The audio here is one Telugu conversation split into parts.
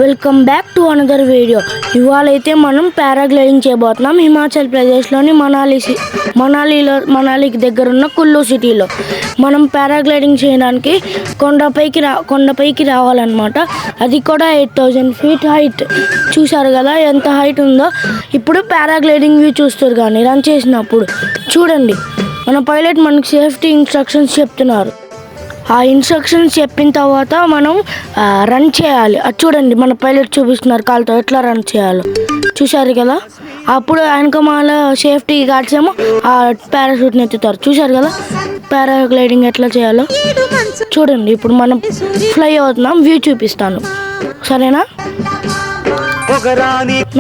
Welcome back to another video. ఇవాళ అయితే మనం పారాగ్లైడింగ్ చేయబోతున్నాం హిమాచల్ ప్రదేశ్లోని మనాలికి దగ్గర ఉన్న కుల్లు సిటీలో. మనం పారాగ్లైడింగ్ చేయడానికి కొండపైకి రావాలన్నమాట. అది కూడా 8000 feet హైట్. చూసారు కదా ఎంత హైట్ ఉందో. ఇప్పుడు పారాగ్లైడింగ్ వ్యూ చూస్తారు కానీ రన్ చేసినప్పుడు చూడండి, మన పైలట్ మనకు సేఫ్టీ ఇన్స్ట్రక్షన్స్ చెప్తున్నారు. ఆ ఇన్స్ట్రక్షన్స్ చెప్పిన తర్వాత మనం రన్ చేయాలి. అది చూడండి, మన పైలట్ చూపిస్తున్నారు కాలుతో ఎట్లా రన్ చేయాలో. చూశారు కదా, అప్పుడు వెనకమాల సేఫ్టీ గార్డ్స్ ఏమో ఆ పారాషూట్ని ఎత్తుతారు. చూశారు కదా పారాగ్లైడింగ్ ఎట్లా చేయాలో. చూడండి, ఇప్పుడు మనం ఫ్లై అవుతున్నాం. వ్యూ చూపిస్తాను, సరేనా?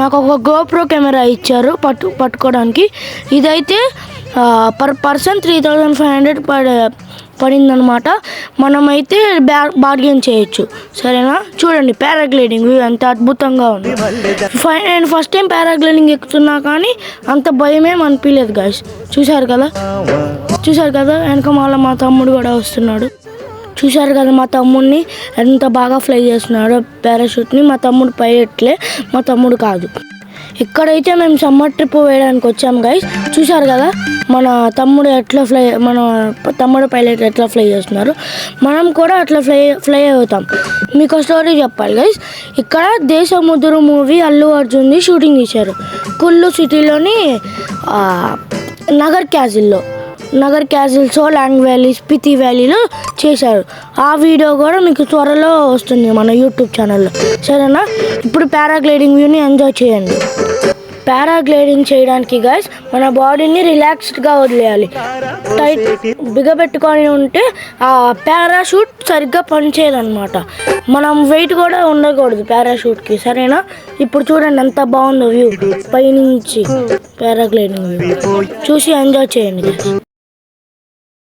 నాకు ఒక గోప్రో కెమెరా ఇచ్చారు పట్టుకోవడానికి. ఇదైతే పర్ పర్సన్ 3500 పడిందనమాట. మనమైతే బార్గెన్ చేయొచ్చు, సరేనా? చూడండి పారాగ్లైడింగ్ వ్యూ ఎంత అద్భుతంగా ఉంది. నేను ఫస్ట్ టైం పారాగ్లైడింగ్ ఎక్కుతున్నా కానీ అంత భయమేం అనిపించలేదు గాయ్స్. చూశారు కదా వెనక మా తమ్ముడు కూడా వస్తున్నాడు. చూశారు కదా మా తమ్ముడిని ఎంత బాగా ఫ్లై చేస్తున్నాడో పారాషూట్ని. మా తమ్ముడు పైలట్లే, మా తమ్ముడు కాదు. ఇక్కడైతే మేము సమ్మర్ ట్రిప్ వేయడానికి వచ్చాము గైస్. చూశారు కదా మన తమ్ముడు పైలట్ ఎట్లా ఫ్లై చేస్తున్నారు. మనం కూడా అట్లా ఫ్లై అవుతాం. మీకు స్టోరీ చెప్పాలి గైస్. ఇక్కడ దేశముద్రు మూవీ అల్లు అర్జున్ది షూటింగ్ చేశారు కుల్లు సిటీలోని నగర్ క్యాజిల్, సోలాంగ్ వ్యాలీ, స్పితి వ్యాలీలో చేశారు. ఆ వీడియో కూడా మీకు త్వరలో వస్తుంది మన యూట్యూబ్ ఛానల్లో, సరేనా? ఇప్పుడు పారాగ్లైడింగ్ వ్యూని ఎంజాయ్ చేయండి. పారాగ్లైడింగ్ చేయడానికి గైస్ మన బాడీని రిలాక్స్డ్గా వదిలేయాలి. టైట్ బిగబెట్టుకొని ఉంటే ఆ పారాషూట్ సరిగ్గా పనిచేయదన్నమాట. మనం వెయిట్ కూడా ఉండకూడదు పారాషూట్కి, సరేనా? ఇప్పుడు చూడండి ఎంత బాగుందో వ్యూ పైనుంచి. పారాగ్లైడింగ్ వ్యూ చూసి ఎంజాయ్ చేయండి.